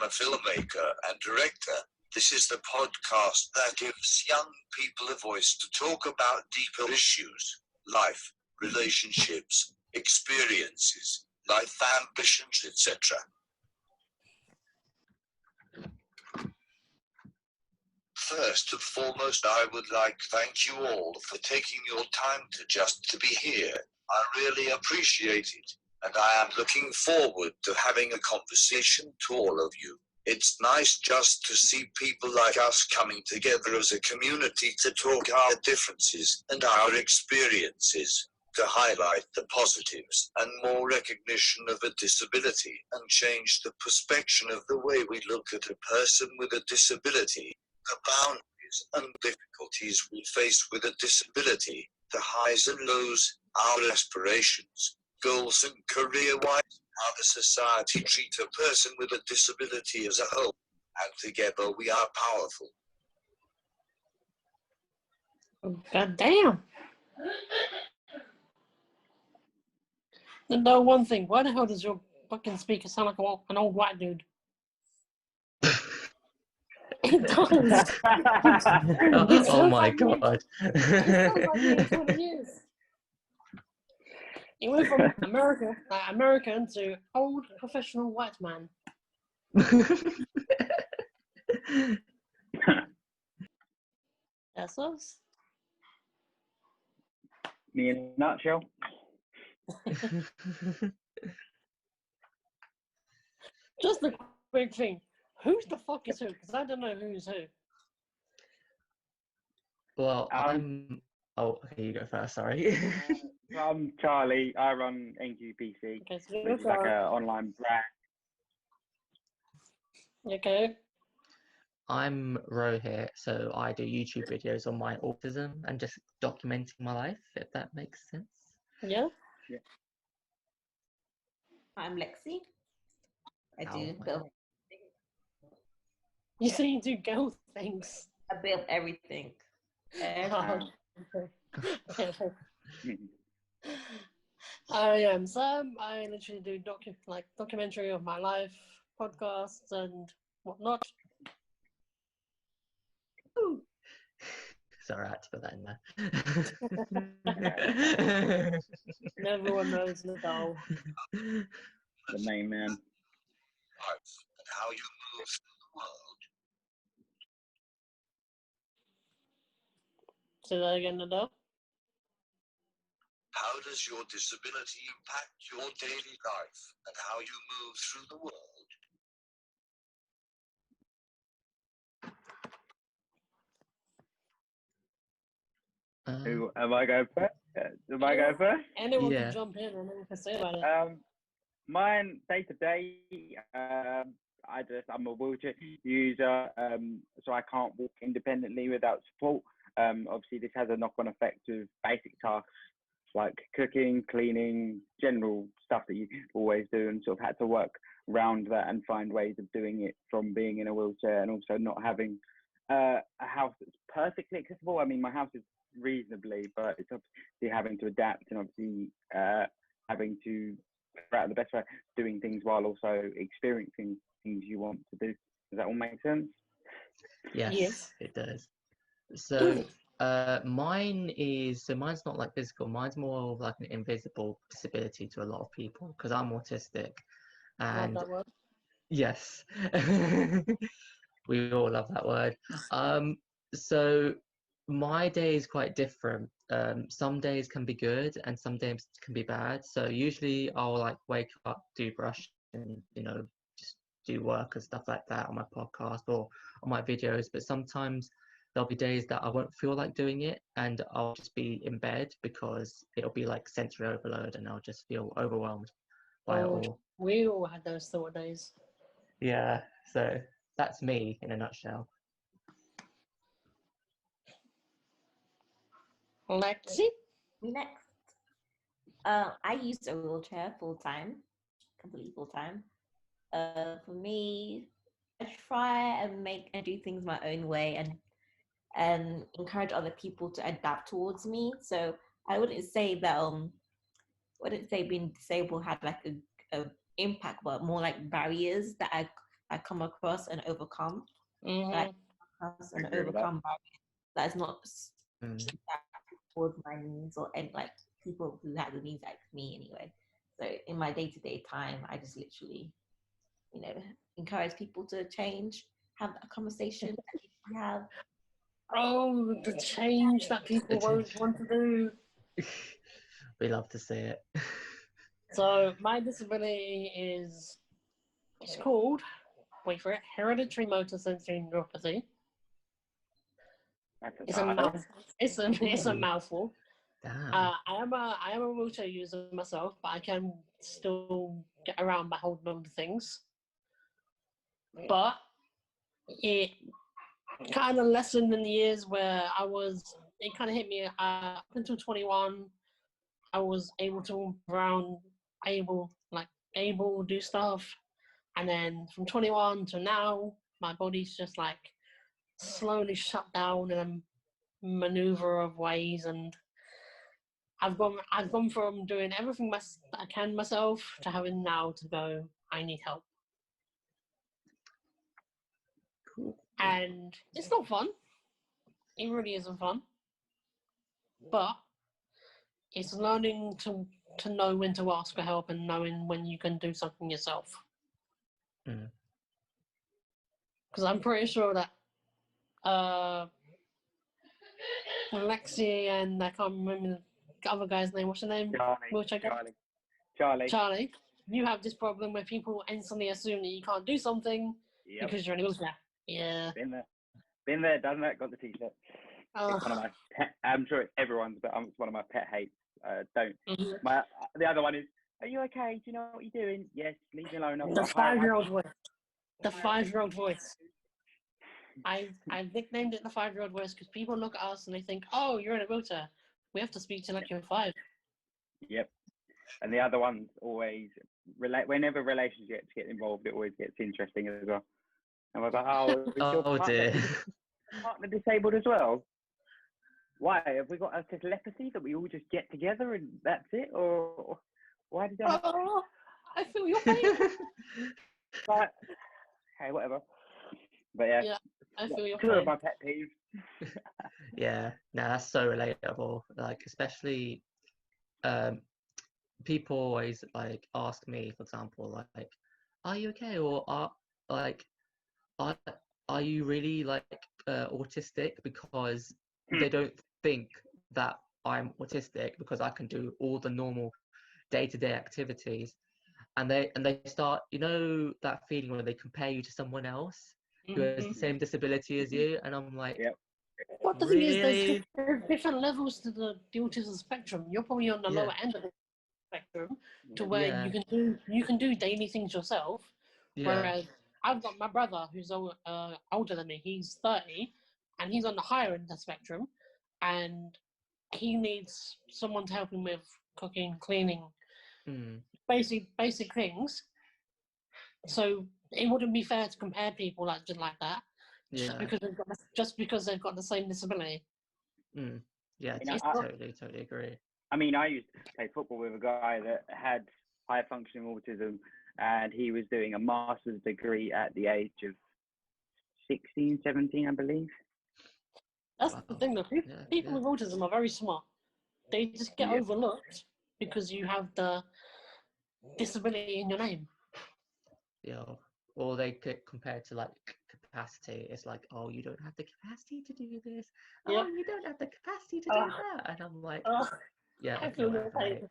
a filmmaker and director. This is the podcast that gives young people a voice to talk about deeper issues, life, relationships, experiences, life ambitions, etc. First and foremost, I would like to thank you all for taking your time to be here. I really appreciate it, and I am looking forward to having a conversation to all of you. It's nice just to see people like us coming together as a community to talk our differences and our experiences, to highlight the positives and more recognition of a disability and change the perspective of the way we look at a person with a disability, the boundaries and difficulties we face with a disability, the highs and lows, our aspirations, goals and career-wise, how the society treats a person with a disability as a whole, and together we are powerful. God damn. No, one thing, why the hell does your fucking speaker sound like an old white dude? It does. Oh my god. It sounds like me in 20 years. He went from American to old professional white man. That's us. Me in a nutshell. Just a quick thing. Who's the fuck is who? Because I don't know who's who. Well, I'm... Oh, okay, you go first, sorry. I'm Charlie. I run NQPC, Okay, so which is like an online brand. Okay. I'm Rohit, so I do YouTube videos on my autism and just documenting my life, if that makes sense. Yeah. Yeah. I'm Lexi. I do Oh, build. You say you do girl things. I build everything. I am Sam. I literally do documentary of my life, podcasts and whatnot. Sorry, I had to put that in there. And everyone knows Nadal. The main man. Life and how you move through the world. Say that again, Nadal. How does your disability impact your daily life and how you move through the world? Who am I going first? Am I going first? Anyone Yeah. can jump in and anyone can say about it. Mine day to day. I'm a wheelchair user, so I can't walk independently without support. Obviously, this has a knock-on effect with basic tasks like cooking, cleaning, general stuff that you always do, and sort of had to work around that and find ways of doing it from being in a wheelchair and also not having a house that's perfectly accessible. I mean, my house is reasonably, but it's obviously having to adapt and obviously having to figure out the best way of doing things while also experiencing things you want to do. Does that all make sense? Yes, it does. So mine's not like physical, mine's more of like an invisible disability to a lot of people because I'm autistic. And Love that word. yes, we all love that word. So my day is quite different. Some days can be good and some days can be bad. So usually I'll like wake up, do brush and, just do work and stuff like that on my podcast or on my videos. But sometimes there'll be days that I won't feel like doing it and I'll just be in bed because it'll be like sensory overload and I'll just feel overwhelmed by it all. We all had those sort of days. Yeah, so that's me in a nutshell. Lexi? Next. I use a wheelchair full time, completely full time. For me, I try and do things my own way and encourage other people to adapt towards me. So I wouldn't say being disabled had like a impact, but more like barriers that I I come across and overcome. Mhm. Like, across and Agree with that. overcome barriers. That is not Mm. towards my needs or any like people who have the needs like me anyway. So in my day-to-day time, I just literally, you know, encourage people to change, have that conversation that you have. Oh, the change that people won't want to do. We love to see it. So my disability is, it's called, wait for it, hereditary motor sensory neuropathy. That's a It's a title. mouthful. It's a mouthful. Damn. I am a wheelchair user myself, but I can still get around by holding on to things. But it kind of lessened in the years where it kind of hit me up until 21. I was able to walk around, able to do stuff. And then from 21 to now, my body's just like slowly shut down in a maneuver of ways, and I've gone from doing everything that I can myself to having now to go, I need help. Cool. And it's not fun. It really isn't fun. But it's learning to know when to ask for help and knowing when you can do something yourself. Mm. Because I'm pretty sure that Lexi and I can't remember the other guy's name. What's your name? Charlie. You have this problem where people instantly assume that you can't do something because you're in a wheelchair. Yeah. Been there, done that, got the t-shirt. Oh. It's one of my pet, I'm sure it's everyone's, but it's one of my pet hates. Don't. Mhm. The other one is, are you okay? Do you know what you're doing? Yes, leave me alone. The 5-year-old voice. The 5-year-old voice. I've nicknamed it the 5-year-old voice because people look at us and they think, oh, you're in a wheelchair. We have to speak to you like you're 5. Yep. And the other one's always, whenever relationships get involved, it always gets interesting as well. And we're like, oh, is your partner disabled as well? Why? Have we got a telepathy that we all just get together and that's it? Or why did that? Oh, I feel your pain. Like, okay, whatever. But yeah, I feel your two pain. of my pet peeves. Yeah, no, that's so relatable. Like, especially people always like ask me, for example, like, are you okay? Or are you really like autistic? Because they don't think that I'm autistic because I can do all the normal day-to-day activities, and they start, you know, that feeling where they compare you to someone else who has the same disability as you, and I'm like, What the really? thing is, there's different levels to the autism spectrum. You're probably on the lower end of the spectrum, to where you can do daily things yourself. Whereas I've got my brother who's older than me. He's 30, and he's on the higher end of the spectrum, and he needs someone to help him with cooking, cleaning, basic things. So it wouldn't be fair to compare people like that. Just because they've got the same disability. Yeah, totally agree. I mean, I used to play football with a guy that had high functioning autism, and he was doing a master's degree at the age of 16, 17, I believe. That's the thing, though. People with autism are very smart. They just get overlooked because you have the disability in your name. Yeah, or they get compared to like capacity. It's like, oh, you don't have the capacity to do this. Oh, you don't have the capacity to do that. And I'm like, yeah, I okay, feel whatever, mate.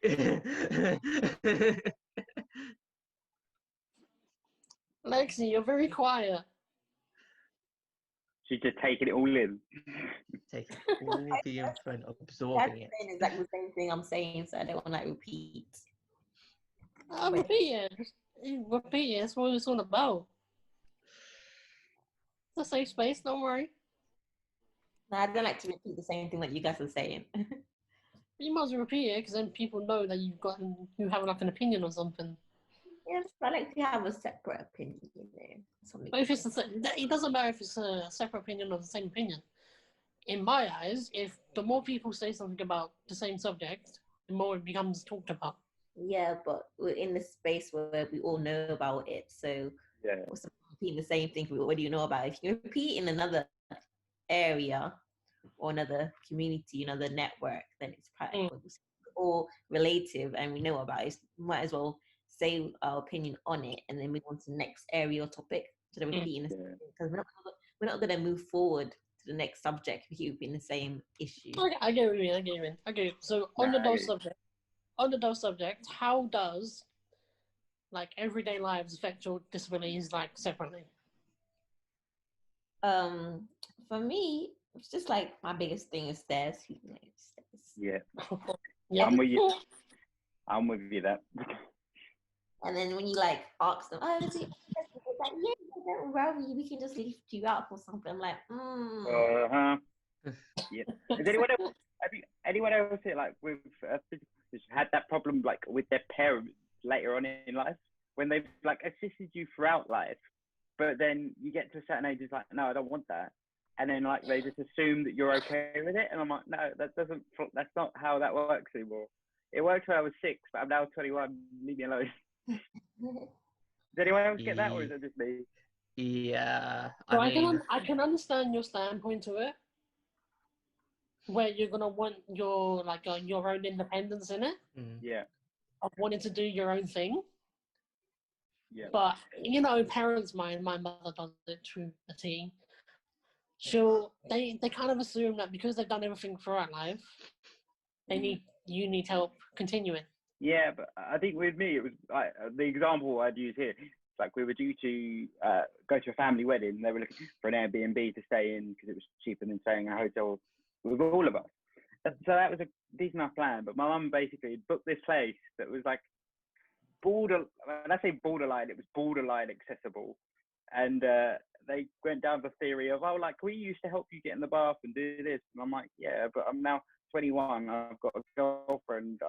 Lexi, you're very quiet. She's just taking it all in. Taking all the info and absorbing it. That's exactly the same thing I'm saying, so I don't want to like repeat. Repeat it. Repeat it. That's what it's all about. It's a safe space. Don't worry. No, I don't like to repeat the same thing that you guys are saying. You might as well repeat it because then people know that you have like an opinion or something. Yes, I like to have a separate opinion. But if it doesn't matter if it's a separate opinion or the same opinion. In my eyes, if the more people say something about the same subject, the more it becomes talked about. Yeah, but we're in this space where we all know about it, so what's the point of repeating the same thing we already know about. If you repeat in another area or another community, another network, then it's all relative and we know about it. Might as well say our opinion on it and then move on to the next area or topic instead of repeating because we're not going to move forward to the next subject if you've been the same issue. I get what you mean. Okay, so on the dose subject, how does like everyday lives affect your disabilities like separately? For me, it's just like my biggest thing is stairs. Yeah. Yeah. I'm with you that. And then when you like ask them, oh, is it? It's like, yeah, don't worry, we can just lift you up or something. I'm like, Yeah. Has anyone else here, like with had that problem like with their parents later on in life when they've like assisted you throughout life, but then you get to a certain age, it's like, no, I don't want that, and then like they just assume that you're okay with it, and I'm like, no, that's not how that works anymore. It worked when I was 6, but I'm now 21. Leave me alone. Does anyone else get that, or is it just me? Yeah, So I can understand your standpoint to it, where you're gonna want your like your own independence in it. Yeah. Of wanting to do your own thing. Yeah. But parents, my mother does it to a T. They kind of assume that because they've done everything throughout life, you need help continuing. Yeah, but I think with me, it was like the example I'd use here. It's like we were due to go to a family wedding. They were looking for an Airbnb to stay in because it was cheaper than staying in a hotel with all of us. So that was a decent enough plan. But my mum basically booked this place that was like when I say borderline, it was borderline accessible. And they went down the theory of, oh, like, we used to help you get in the bath and do this. And I'm like, yeah, but I'm now 21. I've got a girlfriend.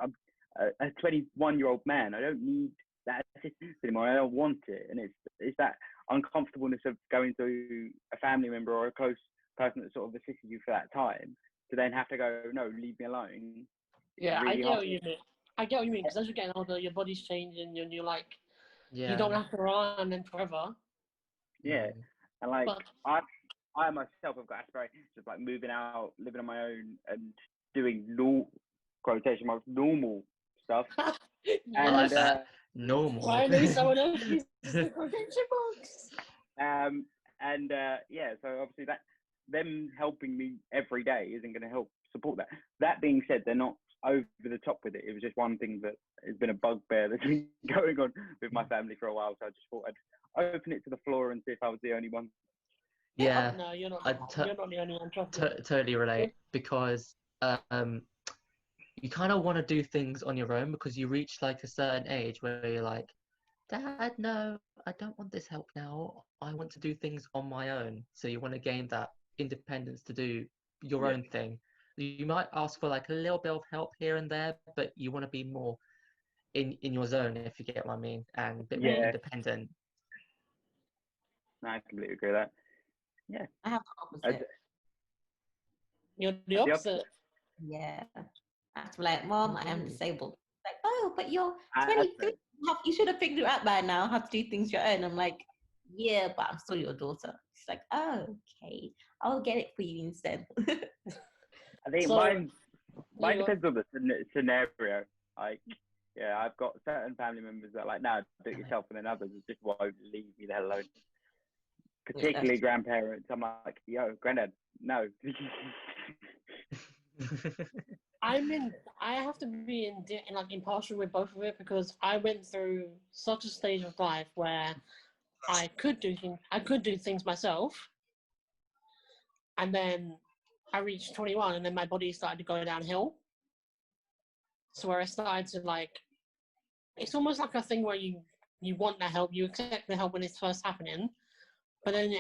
I'm a 21-year-old man. I don't need that assistance anymore. I don't want it. And it's that uncomfortableness of going to a family member or a close person that sort of assisted you for that time to then have to go, no, leave me alone. Yeah, really I get what you mean. Because as you're getting older, your body's changing and you're like, you don't have to run and forever. Yeah. And like, I myself have got aspirations of like moving out, living on my own and doing quotation marks, normal stuff. I like that. Normal. Finally, someone else uses the quotation marks. So obviously that them helping me every day isn't going to help support that. That being said, they're not over the top with it. It was just one thing that has been a bugbear that's been going on with my family for a while. So I just thought I'd open it to the floor and see if I was the only one. Yeah. No, you're not. You're not the only one. Totally relate, because you kind of want to do things on your own because you reach like a certain age where you're like, Dad, no, I don't want this help now. I want to do things on my own. So you want to gain that independence to do your own thing. You might ask for like a little bit of help here and there, but you want to be more in your zone, if you get what I mean, and a bit more independent. No, I completely agree with that. Yeah. I have the opposite. You're the opposite. Yeah. I have to be like, Mom, I am disabled. Like, oh, but you're 23. You should have figured it out by now how to do things your own. I'm like, yeah, but I'm still your daughter. She's like, oh, okay, I'll get it for you instead. I think mine depends on the scenario. Like, yeah, I've got certain family members that are like, no, do it yourself, and then others just won't leave me the hell alone. Particularly grandparents. I'm like, yo, granddad, no. I have to be impartial with both of it, because I went through such a stage of life where I could do things myself, and then I reached 21, and then my body started to go downhill. So where I started to like, it's almost like a thing where you want that help, you accept the help when it's first happening, but then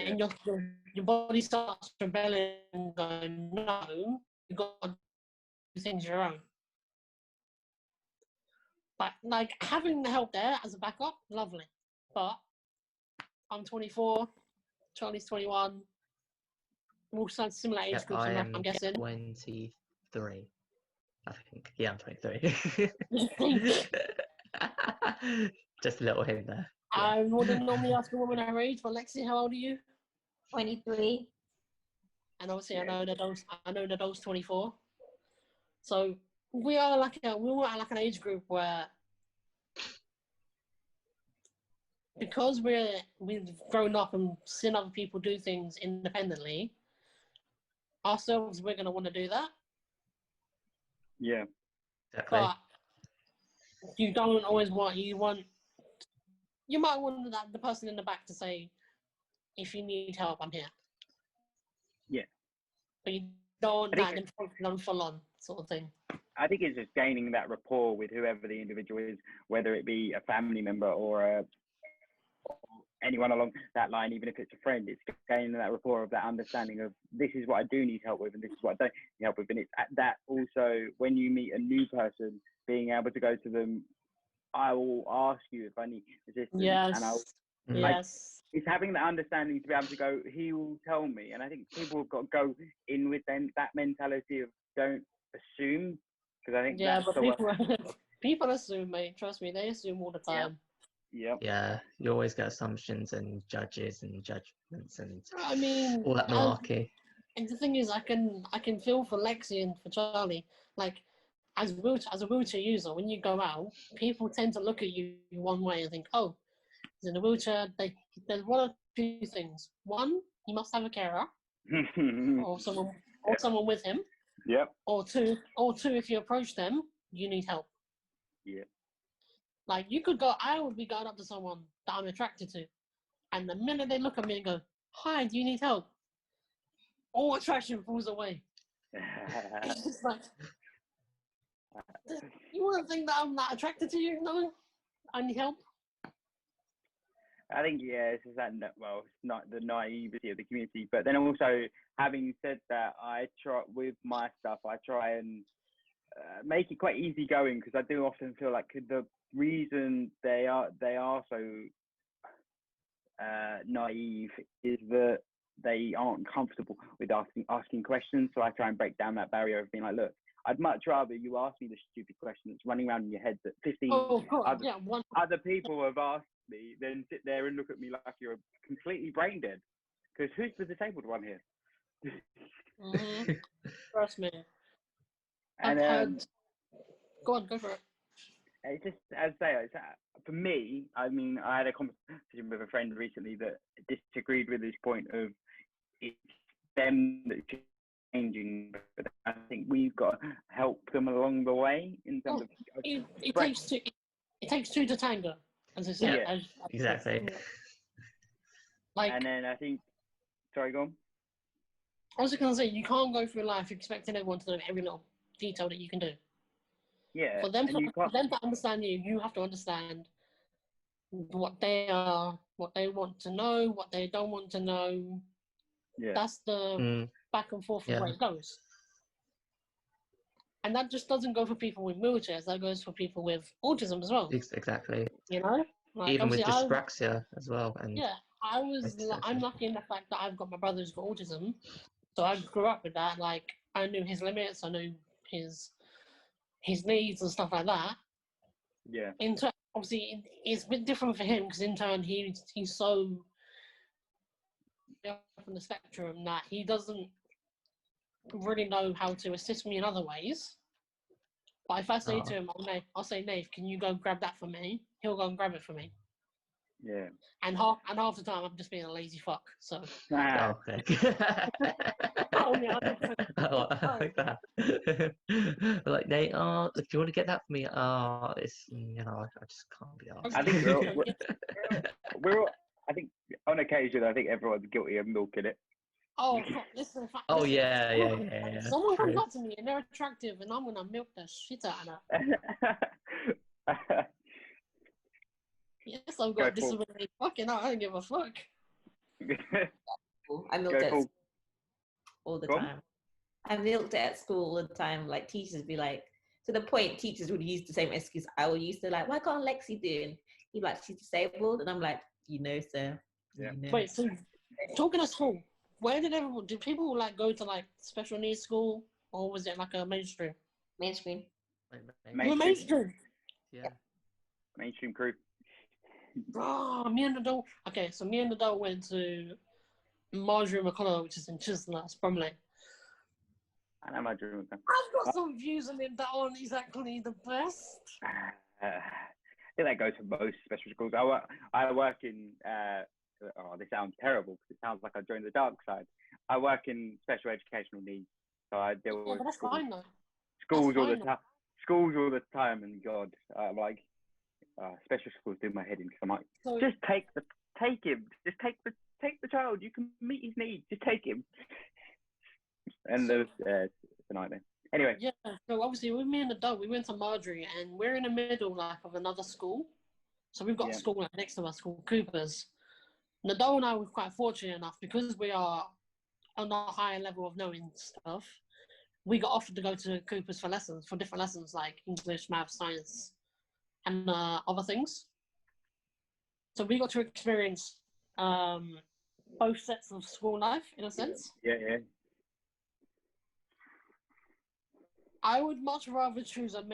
your body starts rebelling and going, no, you got to do things your own. But like having the help there as a backup, lovely. But I'm 24, Charlie's 21. We're all similar age groups, I'm guessing. 23, I think. Yeah, I'm 23. Just a little hint there. I wouldn't normally ask a woman her age, but Lexi, how old are you? 23. And obviously, I know Nadal's 24. So we are like an age group where, because we've grown up and seen other people do things independently, ourselves, we're going to want to do that. Yeah. Exactly. But you don't always you might want the person in the back to say, if you need help, I'm here. Yeah. But you don't I think- full on sort of thing. I think it's just gaining that rapport with whoever the individual is, whether it be a family member or anyone along that line, even if it's a friend. It's gaining that rapport of that understanding of, this is what I do need help with and this is what I don't need help with. And it's at that also, when you meet a new person, being able to go to them, I will ask you if I need assistance. Yes. And Yes. it's having that understanding to be able to go, he will tell me. And I think people have got to go in with that mentality of don't assume, because I think that's but the people assume, mate. Trust me, they assume all the time. Yep. Yeah, you always get assumptions and judges and judgments and I mean, all that malarkey. and the thing is, I can feel for Lexi and for Charlie. Like, as a wheelchair user, when you go out, people tend to look at you one way and think, oh, he's in a wheelchair. There's one or two things. One, he must have a carer or someone with him. Yep. Or two, if you approach them, you need help. Yeah. Like, I would be going up to someone that I'm attracted to, and the minute they look at me and go, hi, do you need help? All attraction falls away. It's just like, you wouldn't think that I'm not attracted to you? No, I need help. I think, it's just that, well, it's not the naivety of the community, but then also, having said that, I try with my stuff, I try and make it quite easygoing, because I do often feel like the reason they are so naive is that they aren't comfortable with asking questions. So I try and break down that barrier of being like, look, I'd much rather you ask me the stupid question that's running around in your head that 15 other people have asked me than sit there and look at me like you're completely brain dead. Because who's the disabled one here? Mm-hmm. Trust me. And go on, go for it. It's just, as I say, for me, I mean, I had a conversation with a friend recently that disagreed with this point of it's them that's changing, but I think we've got to help them along the way in terms of. It takes two to tango, as I said. Yeah, exactly. Like, and then I think, sorry, go on. I was just gonna say, you can't go through life expecting everyone to know every little detail that you can do. Yeah. For them to understand you, you have to understand what they are, what they want to know, what they don't want to know. Yeah. That's the back and forth of where it goes. And that just doesn't go for people with wheelchairs. That goes for people with autism as well. Exactly. You know, like, even with dyspraxia as well. And I'm lucky in the fact that I've got my brother who's got autism, so I grew up with that. Like, I knew his limits, I knew his needs and stuff like that. Yeah. Obviously, it's a bit different for him, because in turn he's so from the spectrum that he doesn't really know how to assist me in other ways. But if I say to him, I'll say, Nave, can you go grab that for me? He'll go and grab it for me. Yeah. And half the time I'm just being a lazy fuck. So. Okay. I like that. Like, Nate, if you want to get that for me, it's, I just can't be asked. I think we're all, I think on occasion, I think everyone's guilty of milking it. Oh, listen. Yeah. Someone comes up to me and they're attractive, and I'm gonna milk the shit out of them. Yes, I've got disability. Fucking hell, I don't give a fuck. I milked it all the time. I milked it at school all the time. Like, teachers would be like, to the point teachers would use the same excuse I would use to, like, why can't Lexi do it? He'd be like, she's disabled. And I'm like, sir. Yeah. Wait, so talking of school, did people like go to like special needs school, or was it like a mainstream? Mainstream. Mainstream. Yeah. Mainstream crew. Oh, me and Nadal. Okay, so me and Nadal went to Marjorie McConnell, which is in Chisholm, Bromley. I know my dream. I've got some views on it that aren't exactly the best. I think that goes for most special schools. I work in. Oh, this sounds terrible because it sounds like I joined the dark side. I work in special educational needs, so I deal Yeah, with but that's fine though. schools all fine, the time. Schools all the time, and God, like special schools do my head in because I'm like, So, just take him, just take the child. You can meet his needs. Just take him. And there's it's a nightmare. Anyway. yeah, so obviously with me and Nadal, we went to Marjorie, and we're in the middle like of another school. So we've got a school like, next to us called Cooper's. Nadal and I were quite fortunate enough because we are on a higher level of knowing stuff. We got offered to go to Cooper's for different lessons like English, math, science, and other things. So we got to experience both sets of school life in a sense. Yeah. I would much rather choose a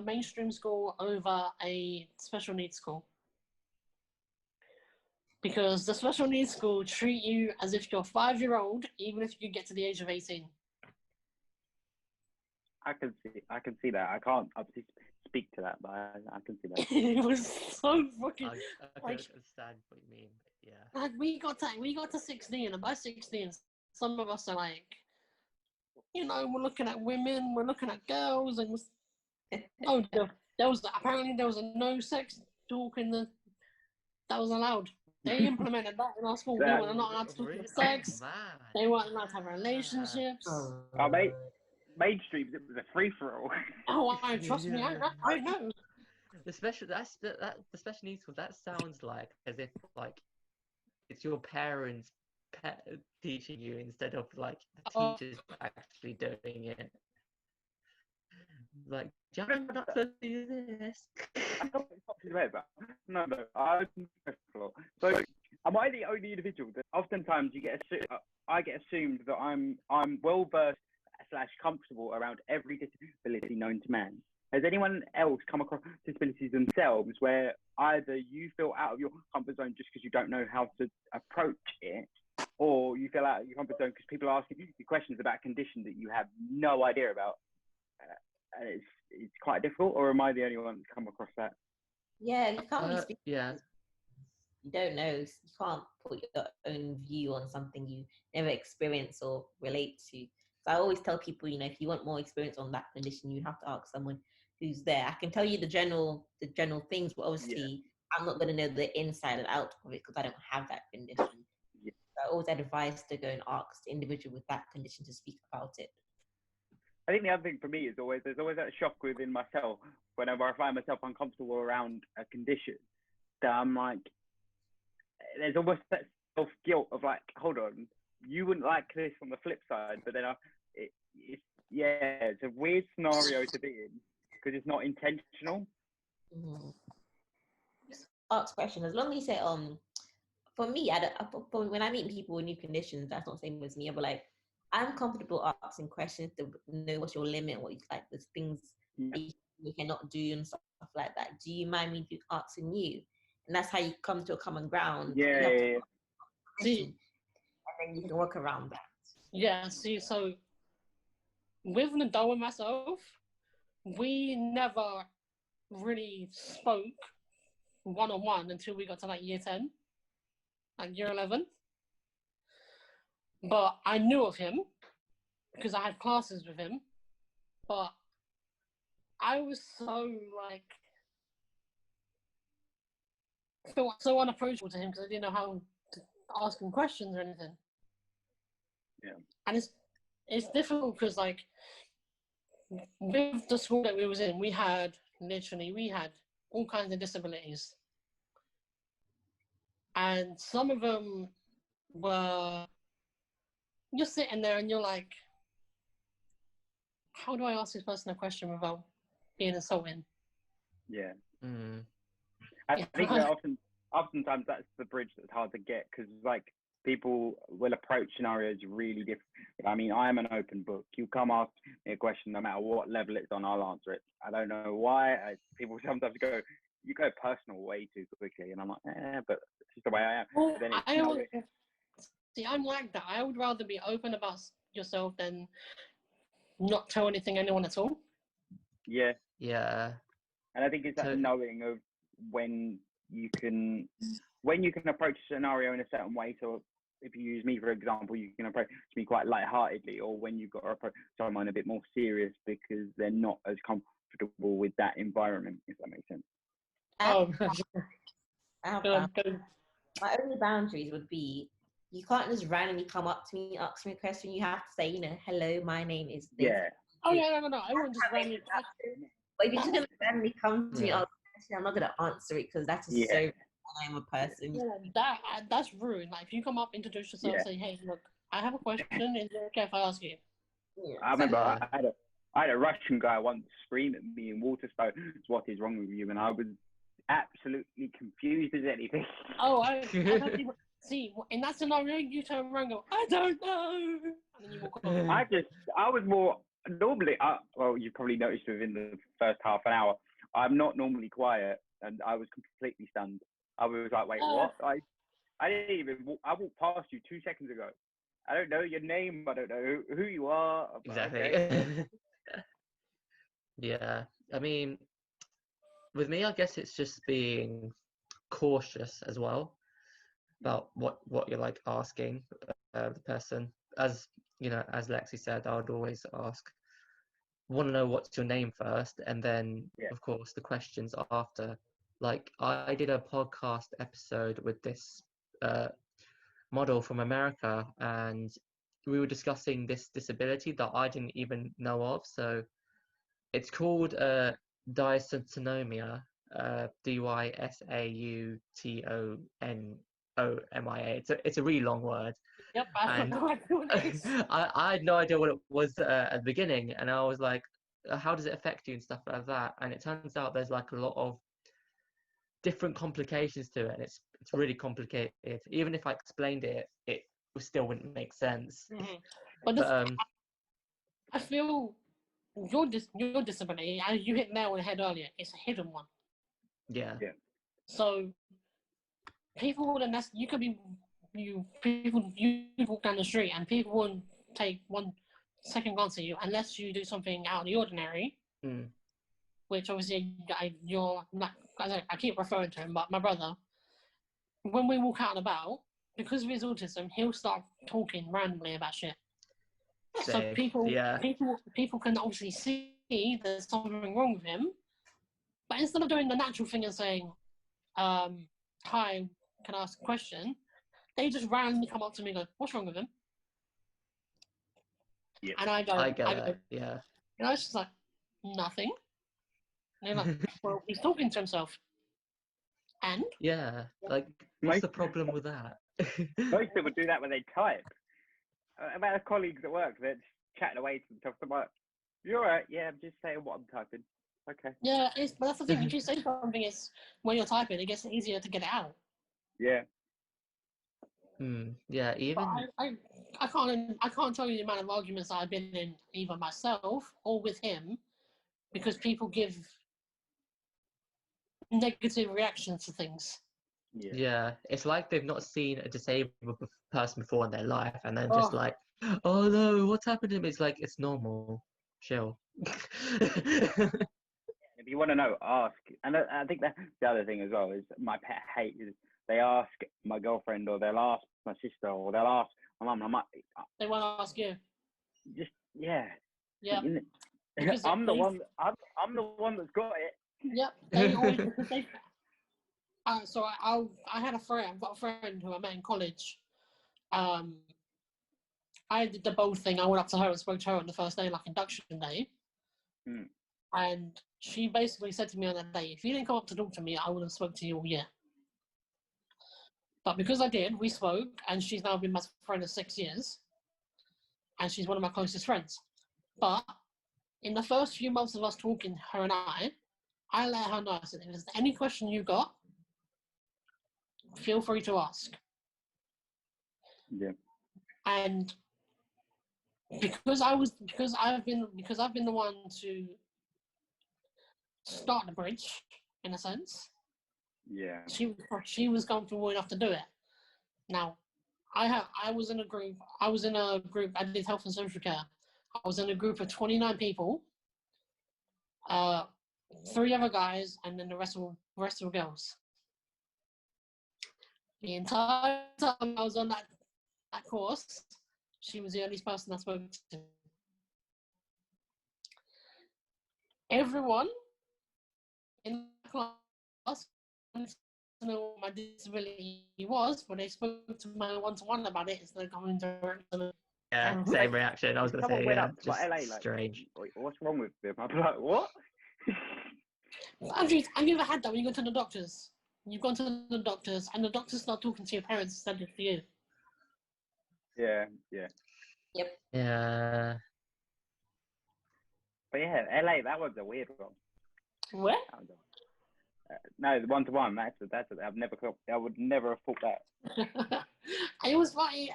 mainstream school over a special needs school. Because the special needs school treat you as if you're a 5-year-old, even if you get to the age of 18. I can see that. I can't obviously speak to that, but I can see that. It was so fucking. I can understand what you mean, but yeah. Like we got to 16, and by 16, some of us are like, we're looking at women, we're looking at girls, and there was a no sex talk that was allowed. They implemented that in our school. They were not allowed to talk about sex. They weren't allowed to have relationships. Oh, mate, mainstream, it was a free for all. Oh, trust me, I know. The special needs school. That sounds like as if like it's your parents teaching you instead of like the teachers actually doing it. Like, you're not supposed to do this. I don't know about no. So, am I the only individual that oftentimes I get assumed that I'm well versed / comfortable around every disability known to man? Has anyone else come across disabilities themselves where either you feel out of your comfort zone just because you don't know how to approach it, or you feel out of your comfort zone because people are asking you questions about a condition that you have no idea about? And it's quite difficult, or am I the only one that's come across that? Yeah, you can't really speak. Yeah. You don't know. You can't put your own view on something you never experience or relate to. So I always tell people, if you want more experience on that condition, you have to ask someone who's there. I can tell you the general things, but obviously I'm not going to know the inside and out of it because I don't have that condition. Yeah. So I always advise to go and ask the individual with that condition to speak about it. I think the other thing for me is there's always that shock within myself whenever I find myself uncomfortable around a condition that I'm like, there's almost that self-guilt of like, hold on, you wouldn't like this on the flip side, but then it's a weird scenario to be in because it's not intentional. Mm-hmm. Just ask questions as long as you say for me, when I meet people with new conditions, that's not the same as me. But like, I'm comfortable asking questions to know what's your limit, what you like, there's things you cannot do and stuff like that. Do you mind me asking you? And that's how you come to a common ground. Yeah. See, and then you can work around that. Yeah, see, so with Nadal and myself, we never really spoke one-on-one until we got to like year 10, like year 11. But I knew of him because I had classes with him. But I was so like, felt so unapproachable to him because I didn't know how to ask him questions or anything. Yeah. And it's difficult because like with the school that we was in, we had all kinds of disabilities. And some of them were, you're sitting there and you're like, how do I ask this person a question without being insulting? Yeah. Mm. I think that oftentimes that's the bridge that's hard to get because like people will approach scenarios really different. I mean, I'm an open book. You come ask me a question, no matter what level it's on, I'll answer it. I don't know why. People sometimes go, you go personal way too quickly, and I'm like, but it's just the way I am. Well, But then it's see, I'm like that. I would rather be open about yourself than not tell anyone at all. yeah, Yeah. and I think it's that knowing of when you can approach a scenario in a certain way. So if you use me for example, you can approach me quite lightheartedly, or when you've got to approach someone a bit more serious because they're not as comfortable with that environment, if that makes sense. Oh, my only boundaries would be you can't just randomly come up to me, ask me a question. You have to say, hello, my name is this. Yeah. Oh yeah, no. I wouldn't just randomly. But if you're just gonna randomly come to me, ask a question, I'm not gonna answer it because that's just so. I'm a person. Yeah, that's rude. Like if you come up, introduce yourself, say, "Hey, look, I have a question. Is it okay if I ask you?" Yeah, I remember I had a Russian guy once scream at me in Waterstones, "What is wrong with you?" And I was absolutely confused as anything. Oh, I have people, see, in that scenario, you turn around and go, "I don't know," and then you walk on. I was more normally. Well, you probably noticed within the first half an hour, I'm not normally quiet, and I was completely stunned. I was like, "Wait, what?" I didn't even. I walked past you 2 seconds ago. I don't know your name. I don't know who you are. Exactly. Okay. Yeah. I mean, with me, I guess it's just being cautious as well about what you're like asking the person. As as Lexi said, I would always want to know what's your name first, and then of course the questions after. Like I did a podcast episode with this model from America, and we were discussing this disability that I didn't even know of. So it's called dysautonomia, dysautonomia. It's a really long word. Yep, I have no idea what it is. I had no idea what it was at the beginning, and I was like, how does it affect you and stuff like that? And it turns out there's like a lot of different complications to it, and it's really complicated. Even if I explained it still wouldn't make sense. Mm-hmm. But I feel your disability, as you hit nail on the head earlier, it's a hidden one. Yeah. So people wouldn't you could be you walk down the street and people wouldn't take 1 second glance at you unless you do something out of the ordinary. Which obviously you're like, I keep referring to him, but my brother, when we walk out and about, because of his autism, he'll start talking randomly about shit. So people can obviously see there's something wrong with him, but instead of doing the natural thing and saying, "Hi, can I ask a question?" they just randomly come up to me and go, "What's wrong with him?" Yeah. And I go, yeah. It's just like nothing. And they're like, "Well, he's talking to himself." And like, what's the problem with that? Most people do that when they type. About colleagues at work, they're just chatting away to themselves. I'm like, "You're right, yeah, I'm just saying what I'm typing." Okay. Yeah, but that's the thing. If you say something, when you're typing, it gets easier to get it out. Yeah. Yeah. Even I can't tell you the amount of arguments I've been in, either myself or with him, because people give negative reactions to things. Yeah, it's like they've not seen a disabled person before in their life, and then just like, "Oh no, what's happened to him?" It's like, it's normal, chill. If you want to know, ask. And I think that's the other thing as well, is my pet hate is they ask my girlfriend, or they'll ask my sister, or they'll ask my mum. I'm like, they won't ask you. Just Yeah. I'm the one that's got it. Yep. They always so I had a friend. I've got a friend who I met in college. I did the bold thing. I went up to her and spoke to her on the first day, like induction day. And she basically said to me on that day, "If you didn't come up to talk to me, I would have spoke to you all year." But because I did, we spoke, and she's now been my friend for 6 years. And she's one of my closest friends. But in the first few months of us talking, her and I let her know, I said, "If there's any question you got, feel free to ask." Yeah. And because I've been the one to start the bridge, in a sense. Yeah. She was comfortable enough to do it. Now, I was in a group. I did health and social care. I was in a group of 29 people. 3 other guys, and then the rest were girls. The entire time I was on that course, she was the only person I spoke to. Everyone in the class wanted to know what my disability was, but they spoke to my one-to-one about it instead of coming to Yeah, same reaction. I was going to Someone say, went yeah, up to just LA, like, strange. what's wrong with them? I'd be like, what? Andrew, have you ever had that when you go to the doctors? You've gone to the doctors, and the doctors start talking to your parents instead of to you. Yeah. Yep. Yeah. But yeah, LA, that was a weird one. Where? No, the one-to-one. That's I've never thought. I would never have thought that. It was funny.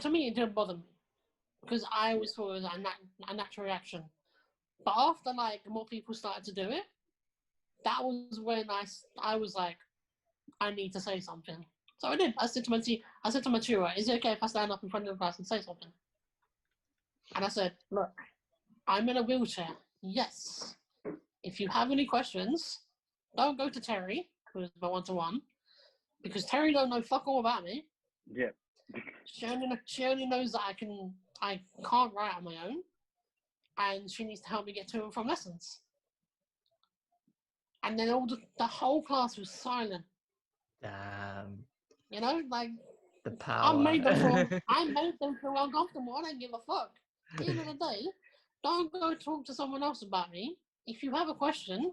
To me, it didn't bother me because I always thought it was a natural reaction. But after more people started to do it, that was when I was like, I need to say something. So I did. I said to my tutor, "Is it okay if I stand up in front of the class and say something?" And I said, "Look, I'm in a wheelchair. Yes. If you have any questions, don't go to Terry, who's my one-to-one, because Terry don't know fuck all about me. Yeah. She only knows that I can't write on my own, and she needs to help me get to and from lessons." And then the whole class was silent. Damn. You know, The I power. made them feel uncomfortable. I don't give a fuck. At the end of the day, don't go talk to someone else about me. If you have a question,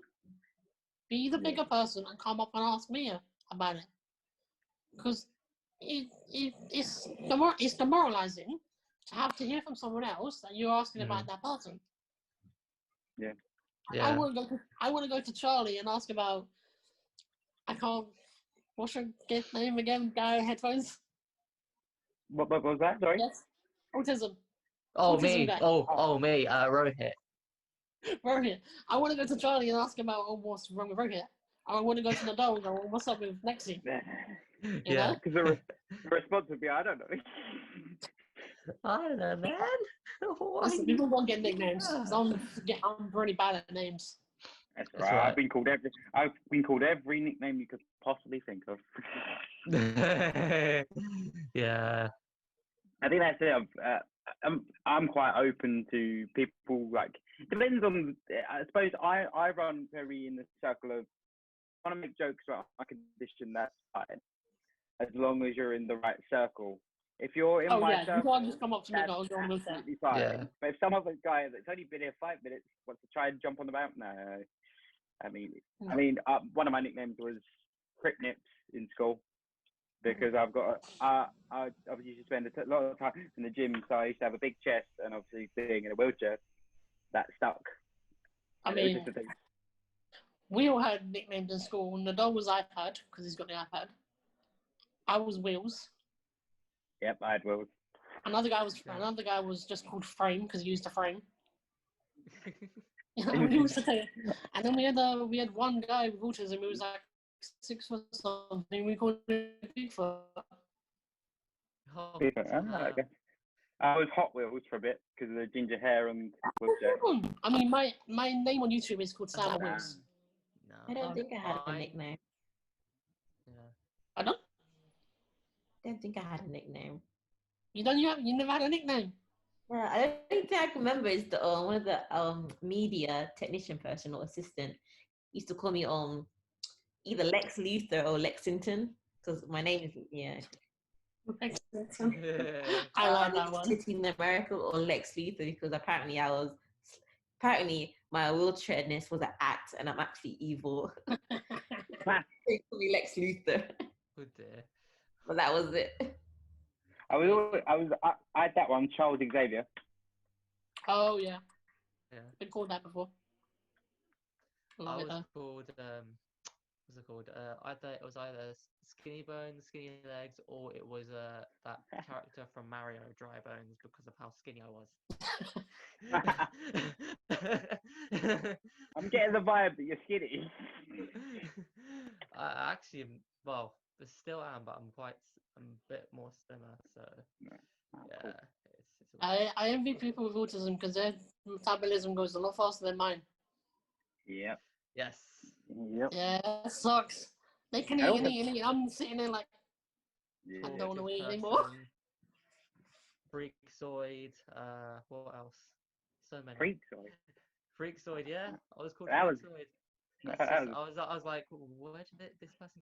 be the bigger person and come up and ask me about it. Because it's demoralizing to have to hear from someone else that you're asking about that person. Yeah. Yeah. I want to go to Charlie and ask about. What's your name again? Guy headphones. What was that? Sorry. Yes. Autism. Oh, Autism me. guy. Oh, me. Rohit. Rohit. I want to go to Charlie and ask about what's wrong with Rohit. I want to go to Nadal and go, what's up with Lexi? You know? Because the response would be, I don't know. I don't know, man. Listen, people don't get nicknames. I'm really bad at names. That's That's right. right. I've been called every nickname you could possibly think of. Yeah. I think that's it. I'm quite open to people. Depends on. I suppose I run very in the circle of. I want to make jokes about my condition. That's fine, as long as you're in the right circle. If you're in my circle, you can't just come up to me and that's go, "Oh, absolutely fine. Yeah. But if some other guy that's only been here 5 minutes wants to try and jump on the mountain, no. I mean, one of my nicknames was Crick Nips in school because I've got. I used to spend a lot of time in the gym, so I used to have a big chest, and obviously being in a wheelchair, that stuck. I mean, we all had nicknames in school. Nadal was iPad because he's got the iPad. I was Wheels. Yep, I had Wheels. Another guy was just called Frame because he used a frame. And then we had one guy with autism who was 6 foot something. We called him Bigfoot. Okay. I was Hot Wheels for a bit because of the ginger hair and wheelchair. I mean, my name on YouTube is called Sam Wheels. No. I don't think I had a nickname. Yeah. Pardon? I don't think I had a nickname. You never had a nickname? Yeah, I don't think I can remember. Is the one of the media technician person or assistant used to call me either Lex Luthor or Lexington because my name is I like that one. City in America or Lex Luthor because apparently my wheelchairness was an act and I'm actually evil. They call me Lex Luthor. Good dear. But that was it. I had that one, Charles Xavier. Oh yeah. Yeah. Been called that before. I was called what's it called? It was either Skinny Bones, Skinny Legs, or it was that character from Mario, Dry Bones, because of how skinny I was. I'm getting the vibe that you're skinny. I actually, well, still am, but I'm a bit more slimmer. So Oh, yeah, cool. it's all right. I envy people with autism because their metabolism goes a lot faster than mine. Yep. Yes. Yep. Yeah, it sucks. They can I eat also- and eat and eat. I'm sitting there like, Yeah. I don't want to eat Autistic anymore. person, Freakzoid. What else? So many. Freak, sorry. Freakzoid. Yeah, I was called That was- Freakzoid. that That's just, was- I was like, where did this person